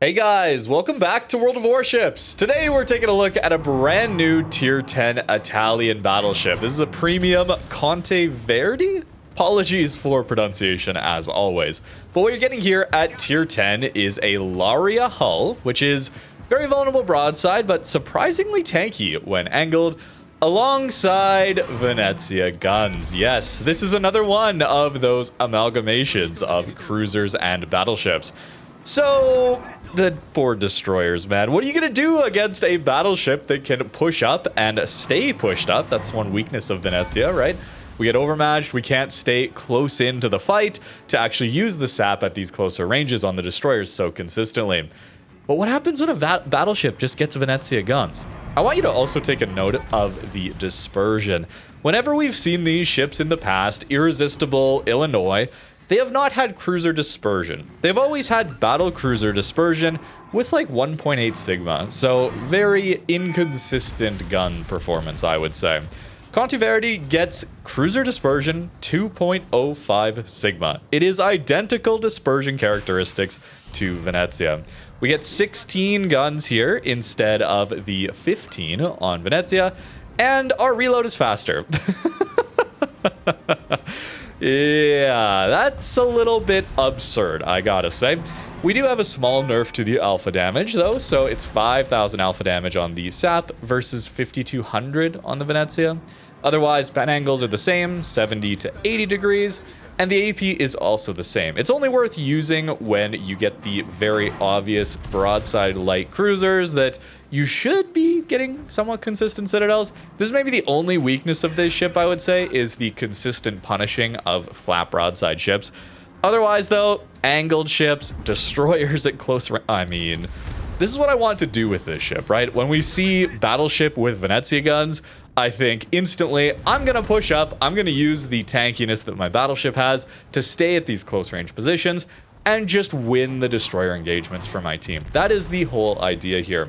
Hey guys, welcome back to World of Warships. Today we're taking a look at a brand new Tier 10 Italian battleship. This is a premium Conte Verde? Apologies for pronunciation as always. But what you're getting here at Tier 10 is a Laria hull, which is very vulnerable broadside, but surprisingly tanky when angled, alongside Venezia guns. Yes, this is another one of those amalgamations of cruisers and battleships. So, the poor destroyers, man. What are you going to do against a battleship that can push up and stay pushed up? That's one weakness of Venezia, right? We get overmatched. We can't stay close into the fight to actually use the sap at these closer ranges on the destroyers so consistently. But what happens when a battleship just gets Venezia guns? I want you to also take a note of the dispersion. Whenever we've seen these ships in the past, Irresistible, Illinois, they have not had cruiser dispersion. They've always had battle cruiser dispersion with like 1.8 sigma. So very inconsistent gun performance, I would say. Conte Verde gets cruiser dispersion 2.05 sigma. It is identical dispersion characteristics to Venezia. We get 16 guns here instead of the 15 on Venezia, and our reload is faster. Yeah, that's a little bit absurd, I gotta say. We do have a small nerf to the alpha damage, though, so it's 5,000 alpha damage on the SAP versus 5,200 on the Venezia. Otherwise, pen angles are the same, 70 to 80 degrees, and the AP is also the same. It's only worth using when you get the very obvious broadside light cruisers that you should be getting somewhat consistent citadels. This is maybe the only weakness of this ship, I would say, is the consistent punishing of flat broadside ships. Otherwise, though, angled ships, destroyers at close range. I mean, this is what I want to do with this ship, right? When we see Battleship with Venezia guns, I think instantly, I'm going to push up, I'm going to use the tankiness that my battleship has to stay at these close range positions and just win the destroyer engagements for my team. That is the whole idea here.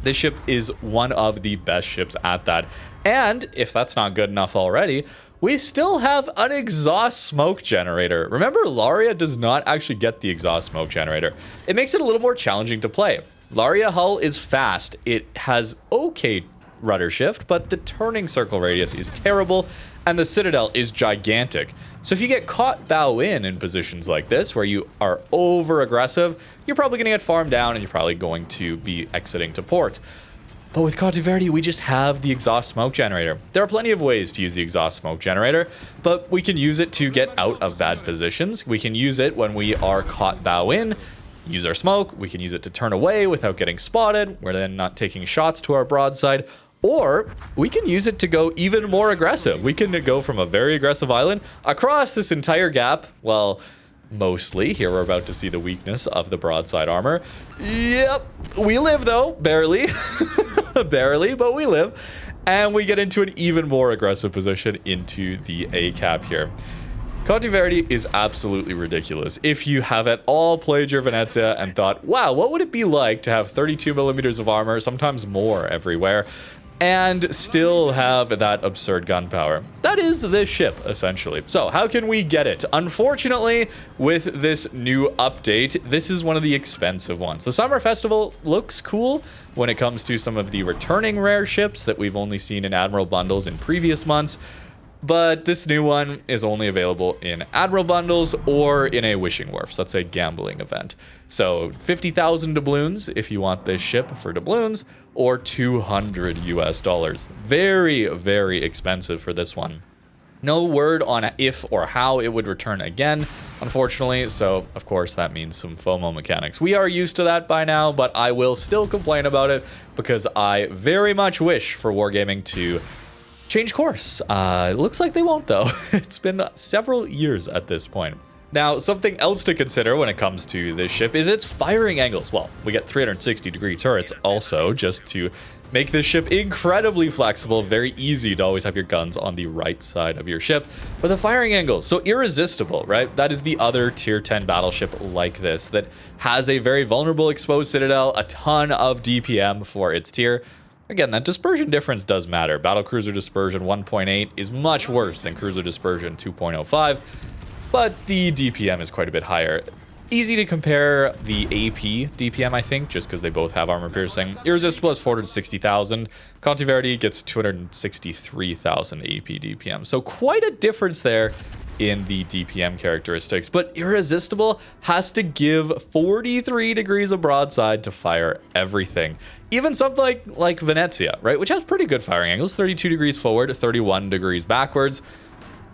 This ship is one of the best ships at that. And if that's not good enough already, we still have an exhaust smoke generator. Remember, Laria does not actually get the exhaust smoke generator. It makes it a little more challenging to play. Laria hull is fast. It has okay rudder shift, but the turning circle radius is terrible, and the citadel is gigantic. So if you get caught bow in positions like this, where you are over aggressive, you're probably going to get farmed down, and you're probably going to be exiting to port. But with Conte Verde, we just have the exhaust smoke generator. There are plenty of ways to use the exhaust smoke generator, but we can use it to get out of bad positions. We can use it when we are caught bow in, use our smoke. We can use it to turn away without getting spotted. We're then not taking shots to our broadside. Or we can use it to go even more aggressive. We can go from a very aggressive island across this entire gap. Well, mostly. Here we're about to see the weakness of the broadside armor. Yep, we live though, barely. Barely, but we live. And we get into an even more aggressive position into the A cap here. Conte Verde is absolutely ridiculous. If you have at all played your Venezia and thought, wow, what would it be like to have 32 millimeters of armor, sometimes more everywhere, and still have that absurd gun power? That is this ship, essentially. So how can we get it? Unfortunately, with this new update, this is one of the expensive ones. The Summer Festival looks cool when it comes to some of the returning rare ships that we've only seen in Admiral bundles in previous months. But this new one is only available in Admiral bundles or in a Wishing Wharf. So that's a gambling event. So 50,000 doubloons if you want this ship for doubloons, or 200 US dollars. Very, very expensive for this one. No word on if or how it would return again, unfortunately. So, of course, that means some FOMO mechanics. We are used to that by now, but I will still complain about it because I very much wish for Wargaming to change course. It looks like they won't, though. It's been several years at this point. Now, something else to consider when it comes to this ship is its firing angles. Well, we get 360-degree turrets also, just to make this ship incredibly flexible, very easy to always have your guns on the right side of your ship. But the firing angles, so Irresistible, right? That is the other tier 10 battleship like this that has a very vulnerable exposed citadel, a ton of DPM for its tier. Again, that dispersion difference does matter. Battlecruiser dispersion 1.8 is much worse than cruiser dispersion 2.05, but the DPM is quite a bit higher. easy to compare the AP DPM, I think, just because they both have armor piercing. Irresistible has 460,000. Conte Verde gets 263,000 AP DPM. So quite a difference there in the DPM characteristics. But Irresistible has to give 43 degrees of broadside to fire everything. Even something like Venezia, right? Which has pretty good firing angles. 32 degrees forward, 31 degrees backwards.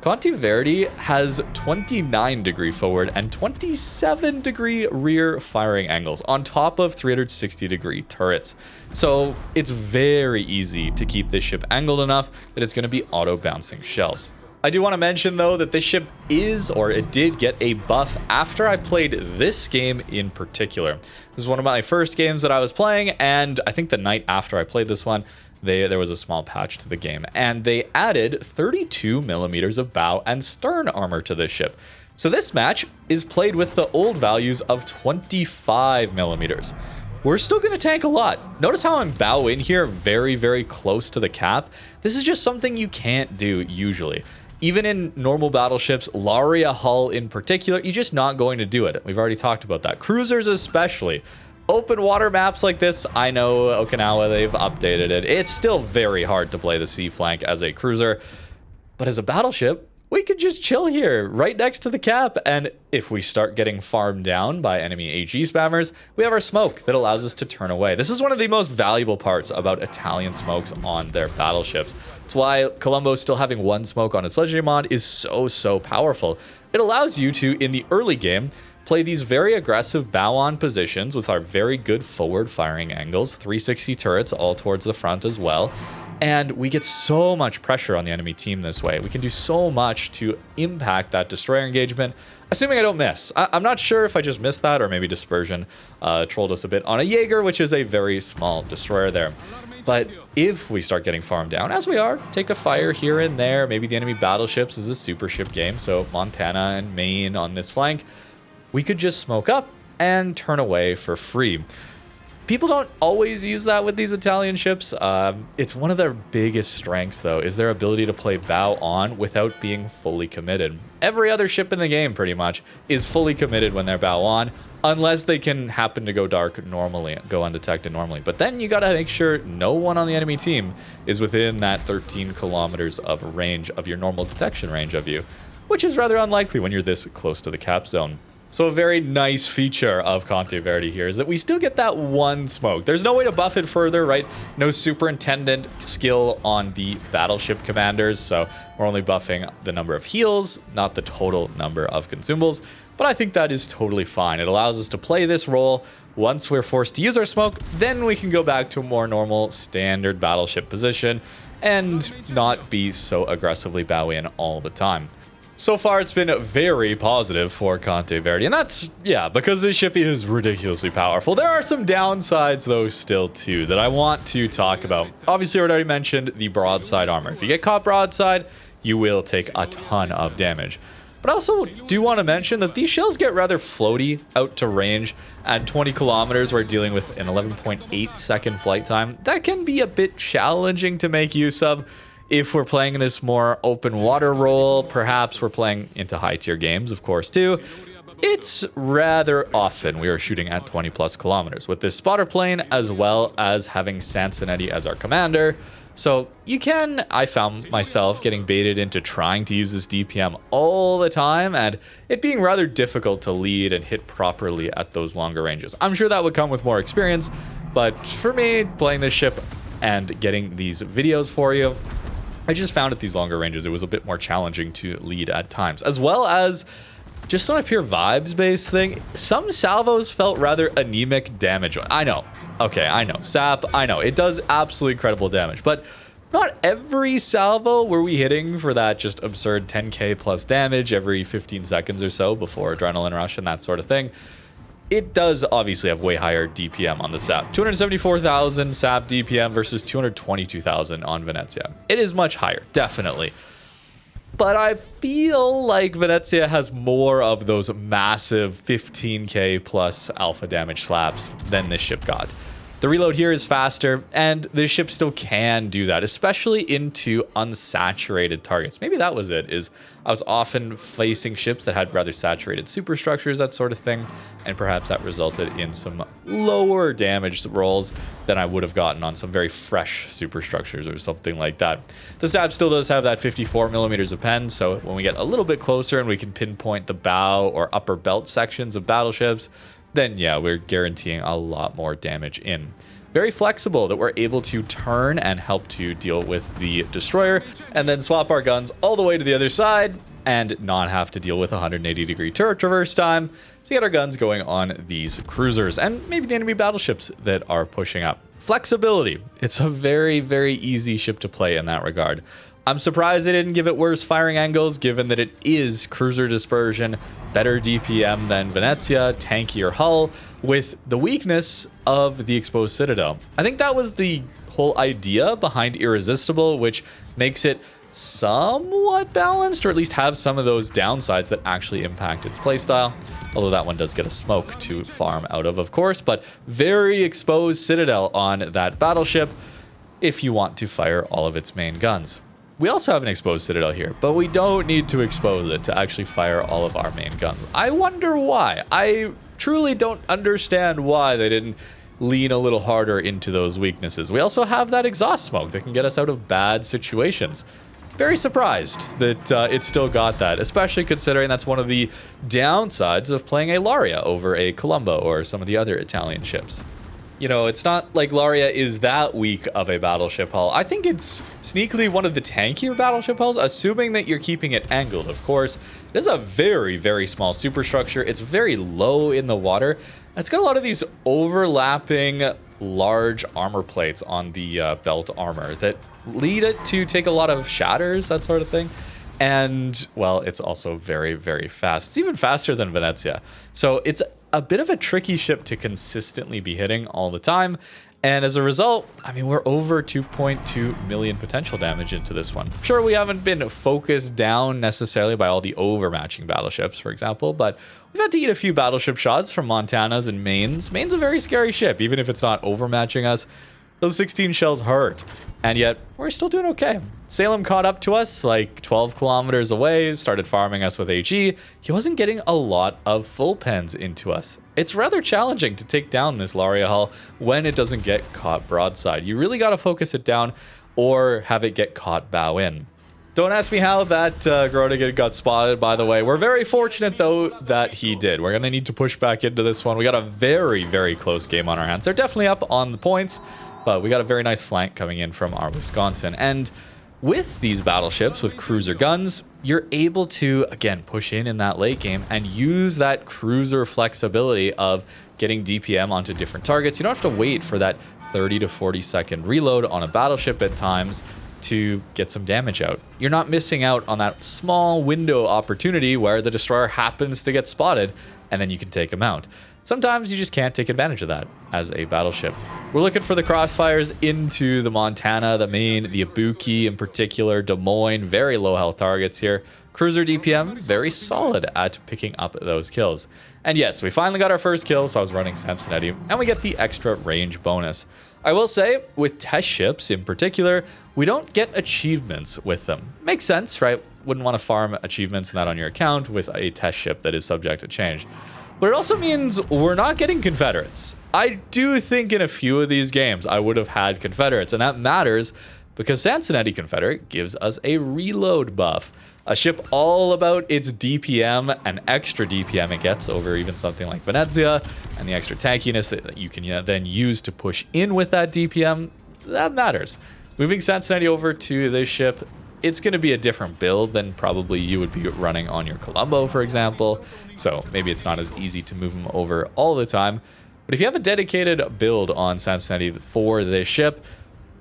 Conte Verde has 29 degree forward and 27 degree rear firing angles on top of 360 degree turrets. So it's very easy to keep this ship angled enough that it's going to be auto bouncing shells. I do want to mention though that this ship it did get a buff after I played this game in particular. This is one of my first games that I was playing, and I think the night after I played this one, there was a small patch to the game, and they added 32 millimeters of bow and stern armor to this ship. So this match is played with the old values of 25 millimeters. We're still going to tank a lot. Notice how I'm bow in here very, very close to the cap. This is just something you can't do usually. Even in normal battleships, Laria hull in particular, you're just not going to do it. We've already talked about that. Cruisers especially. Open water maps like this, I know Okinawa, they've updated it. It's still very hard to play the sea flank as a cruiser. But as a battleship, we could just chill here right next to the cap. And if we start getting farmed down by enemy HE spammers, we have our smoke that allows us to turn away. This is one of the most valuable parts about Italian smokes on their battleships. It's why Colombo still having one smoke on its legendary mod is so powerful. It allows you to, in the early game, play these very aggressive bow-on positions with our very good forward firing angles, 360 turrets all towards the front as well. And we get so much pressure on the enemy team this way. We can do so much to impact that destroyer engagement, assuming I don't miss. I'm not sure if I just missed that, or maybe Dispersion trolled us a bit on a Jaeger, which is a very small destroyer there. But if we start getting farmed down, as we are, take a fire here and there. Maybe the enemy battleships is a super ship game, so Montana and Maine on this flank. We could just smoke up and turn away for free. People don't always use that with these Italian ships. It's one of their biggest strengths, though, is their ability to play bow on without being fully committed. Every other ship in the game, pretty much, is fully committed when they're bow on, unless they can happen to go dark normally, go undetected normally. But then you got to make sure no one on the enemy team is within that 13 kilometers of range of your normal detection range of you, which is rather unlikely when you're this close to the cap zone. So a very nice feature of Conte Verde here is that we still get that one smoke. There's no way to buff it further, right? No superintendent skill on the battleship commanders, so we're only buffing the number of heals, not the total number of consumables. But I think that is totally fine. It allows us to play this role. Once we're forced to use our smoke, then we can go back to a more normal standard battleship position and not be so aggressively bow in all the time. So far, it's been very positive for Conte Verde, and that's, yeah, because this ship is ridiculously powerful. There are some downsides, though, still, too, that I want to talk about. Obviously, I already mentioned the broadside armor. If you get caught broadside, you will take a ton of damage. But I also do want to mention that these shells get rather floaty out to range. At 20 kilometers, we're dealing with an 11.8 second flight time. That can be a bit challenging to make use of. If we're playing in this more open water role, perhaps we're playing into high tier games, of course, too. It's rather often we are shooting at 20 plus kilometers with this spotter plane, as well as having Sansonetti as our commander. So you can, I found myself getting baited into trying to use this DPM all the time, and it being rather difficult to lead and hit properly at those longer ranges. I'm sure that would come with more experience, but for me, playing this ship and getting these videos for you, I just found at these longer ranges it was a bit more challenging to lead at times, as well as just on a pure vibes-based thing. Some salvos felt rather anemic damage. I know. Okay, I know. Sap, I know. It does absolutely incredible damage, but not every salvo were we hitting for that just absurd 10k plus damage every 15 seconds or so before adrenaline rush and that sort of thing. It does obviously have way higher DPM on the SAP. 274,000 SAP DPM versus 222,000 on Venezia. It is much higher, definitely. But I feel like Venezia has more of those massive 15k plus alpha damage slaps than this ship got. The reload here is faster, and this ship still can do that, especially into unsaturated targets. Maybe that was it, is I was often facing ships that had rather saturated superstructures, that sort of thing, and perhaps that resulted in some lower damage rolls than I would have gotten on some very fresh superstructures or something like that. The SAP still does have that 54 millimeters of pen, so when we get a little bit closer and we can pinpoint the bow or upper belt sections of battleships, then yeah, we're guaranteeing a lot more damage in. Very flexible that we're able to turn and help to deal with the destroyer and then swap our guns all the way to the other side and not have to deal with 180-degree turret traverse time to get our guns going on these cruisers and maybe the enemy battleships that are pushing up. Flexibility. It's a very, very easy ship to play in that regard. I'm surprised they didn't give it worse firing angles, given that it is cruiser dispersion, better DPM than Venezia, tankier hull, with the weakness of the exposed citadel. I think that was the whole idea behind Irresistible, which makes it somewhat balanced, or at least have some of those downsides that actually impact its playstyle. Although that one does get a smoke to farm out of course, but very exposed citadel on that battleship if you want to fire all of its main guns. We also have an exposed citadel here, but we don't need to expose it to actually fire all of our main guns. I wonder why. I truly don't understand why they didn't lean a little harder into those weaknesses. We also have that exhaust smoke that can get us out of bad situations. Very surprised that it still got that, especially considering that's one of the downsides of playing a Laria over a Colombo or some of the other Italian ships. You know, it's not like Laria is that weak of a battleship hull. I think it's sneakily one of the tankier battleship hulls, assuming that you're keeping it angled, of course. It is a very, very small superstructure. It's very low in the water. And it's got a lot of these overlapping large armor plates on the belt armor that lead it to take a lot of shatters, that sort of thing. And, well, it's also very, very fast. It's even faster than Venezia. So it's a bit of a tricky ship to consistently be hitting all the time. And as a result, I mean, we're over 2.2 million potential damage into this one. Sure, we haven't been focused down necessarily by all the overmatching battleships, for example, but we've had to eat a few battleship shots from Montanas and Maines. Maine's a very scary ship, even if it's not overmatching us. Those 16 shells hurt, and yet we're still doing okay. Salem caught up to us like 12 kilometers away, started farming us with HE. He wasn't getting a lot of full pens into us. It's rather challenging to take down this Laria hull when it doesn't get caught broadside. You really got to focus it down or have it get caught bow in. Don't ask me how that Groningen got spotted, by the way. We're very fortunate, though, that he did. We're going to need to push back into this one. We got a very, very close game on our hands. They're definitely up on the points, but we got a very nice flank coming in from our Wisconsin. And with these battleships, with cruiser guns, you're able to, again, push in that late game and use that cruiser flexibility of getting DPM onto different targets. You don't have to wait for that 30 to 40 second reload on a battleship at times to get some damage out. You're not missing out on that small window opportunity where the destroyer happens to get spotted and then you can take them out. Sometimes you just can't take advantage of that as a battleship. We're looking for the crossfires into the Montana, the Maine, the Ibuki in particular, Des Moines, very low health targets here. Cruiser DPM, very solid at picking up those kills. And yes, we finally got our first kill, so I was running Samsonetti, and we get the extra range bonus. I will say, with test ships in particular, we don't get achievements with them. Makes sense, right? Wouldn't want to farm achievements and that on your account with a test ship that is subject to change. But it also means we're not getting Confederates. I do think in a few of these games I would have had Confederates, and that matters because Sansonetti Confederate gives us a reload buff. A ship all about its DPM and extra DPM it gets over even something like Venezia, and the extra tankiness that you can then use to push in with that DPM, that matters. Moving Sansonetti over to this ship, it's going to be a different build than probably you would be running on your Colombo, for example. So maybe it's not as easy to move them over all the time. But if you have a dedicated build on Sansonetti for this ship,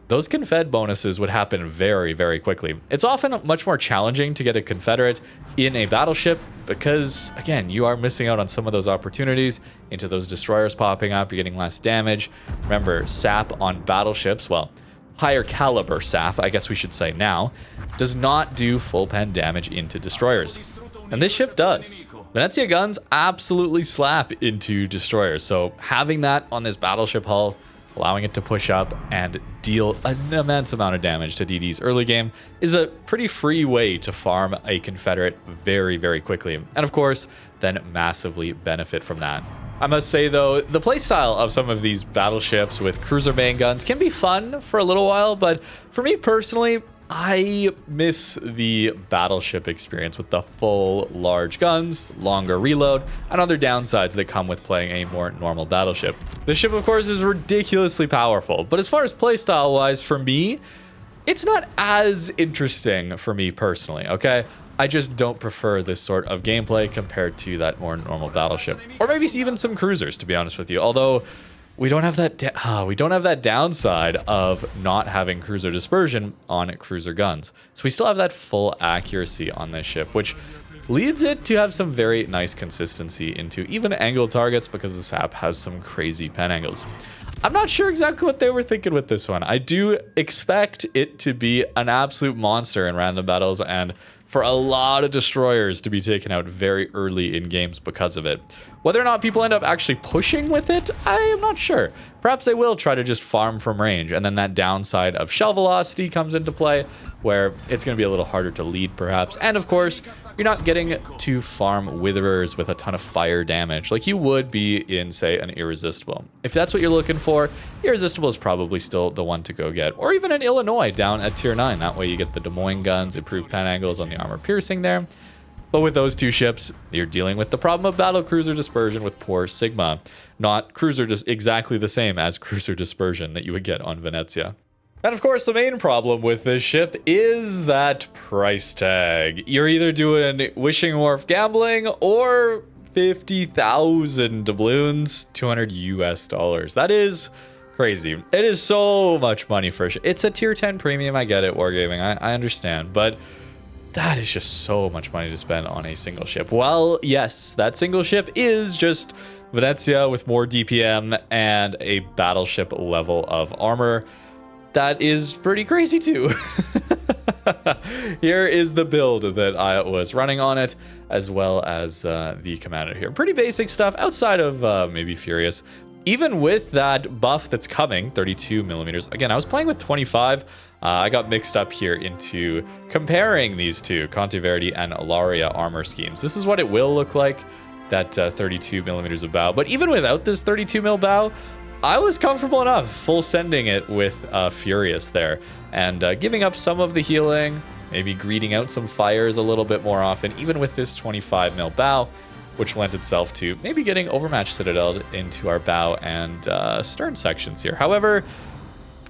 those Confed bonuses would happen very, very quickly. It's often much more challenging to get a Confederate in a battleship because, again, you are missing out on some of those opportunities into those destroyers popping up. You're getting less damage. Remember, SAP on battleships, well, higher caliber SAP, I guess we should say now, does not do full pen damage into destroyers. And this ship does. Venezia guns absolutely slap into destroyers. So having that on this battleship hull, allowing it to push up and deal an immense amount of damage to DDs early game is a pretty free way to farm a Confederate very, very quickly. And of course, then massively benefit from that. I must say though, the playstyle of some of these battleships with cruiser main guns can be fun for a little while, but for me personally, I miss the battleship experience with the full large guns, longer reload, and other downsides that come with playing a more normal battleship. This ship, of course, is ridiculously powerful, but as far as playstyle wise, for me, it's not as interesting for me personally, okay? I just don't prefer this sort of gameplay compared to that more normal battleship. Or maybe even some cruisers, to be honest with you, although we don't have that downside of not having cruiser dispersion on cruiser guns. So we still have that full accuracy on this ship, which leads it to have some very nice consistency into even angle targets because the SAP has some crazy pen angles. I'm not sure exactly what they were thinking with this one. I do expect it to be an absolute monster in random battles and for a lot of destroyers to be taken out very early in games because of it. Whether or not people end up actually pushing with it, I am not sure. Perhaps they will try to just farm from range, and then that downside of shell velocity comes into play, where it's going to be a little harder to lead perhaps. And of course, you're not getting to farm witherers with a ton of fire damage like you would be in, say, an Irresistible. If that's what you're looking for, Irresistible is probably still the one to go get. Or even an Illinois down at tier 9. That way you get the Des Moines guns, improved pen angles on the armor piercing there. But with those two ships, you're dealing with the problem of battle cruiser dispersion with poor Sigma. Not cruiser just exactly the same as cruiser dispersion that you would get on Venezia. And of course, the main problem with this ship is that price tag. You're either doing Wishing Wharf gambling or 50,000 doubloons, $200 US. That is crazy. It is so much money for a ship. It's a tier 10 premium, I get it, Wargaming, I understand, but that is just so much money to spend on a single ship. Well, yes, that single ship is just Venezia with more DPM and a battleship level of armor. That is pretty crazy too. Here is the build that I was running on it, as well as the commander here. Pretty basic stuff outside of maybe Furious. Even with that buff that's coming, 32 millimeters. Again, I was playing with 25. I got mixed up here into comparing these two, Conte Verde and Ilaria armor schemes. This is what it will look like, that 32 millimeters of bow. But even without this 32 mil bow, I was comfortable enough full sending it with Furious there and giving up some of the healing, maybe greeting out some fires a little bit more often, even with this 25 mil bow, which lent itself to maybe getting overmatched Citadel into our bow and stern sections here. However,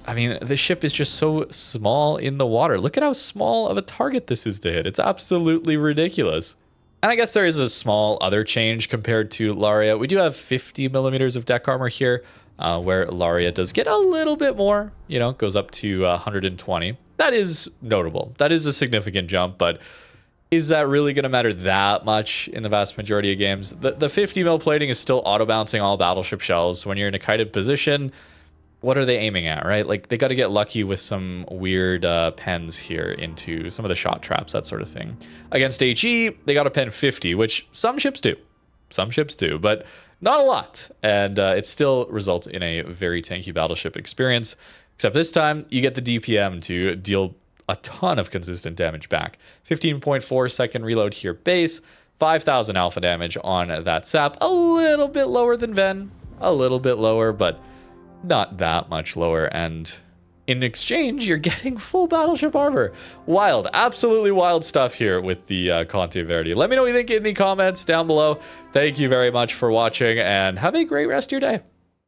I mean, the ship is just so small in the water. Look at how small of a target this is to hit. It's absolutely ridiculous. And I guess there is a small other change compared to Laria. We do have 50 millimeters of deck armor here, where Laria does get a little bit more, you know, goes up to 120. That is notable. That is a significant jump, but is that really going to matter that much in the vast majority of games? The 50 mil plating is still auto-bouncing all battleship shells. When you're in a kited position, what are they aiming at, right? Like, they got to get lucky with some weird pens here into some of the shot traps, that sort of thing. Against HE, they got to pen 50, which some ships do. Some ships do, but not a lot. And it still results in a very tanky battleship experience. Except this time, you get the DPM to deal a ton of consistent damage back. 15.4 second reload here base, 5,000 alpha damage on that sap. A little bit lower than Ven, a little bit lower, but not that much lower. And in exchange, you're getting full battleship armor. Wild, absolutely wild stuff here with the Conte Verde. Let me know what you think in the comments down below. Thank you very much for watching and have a great rest of your day.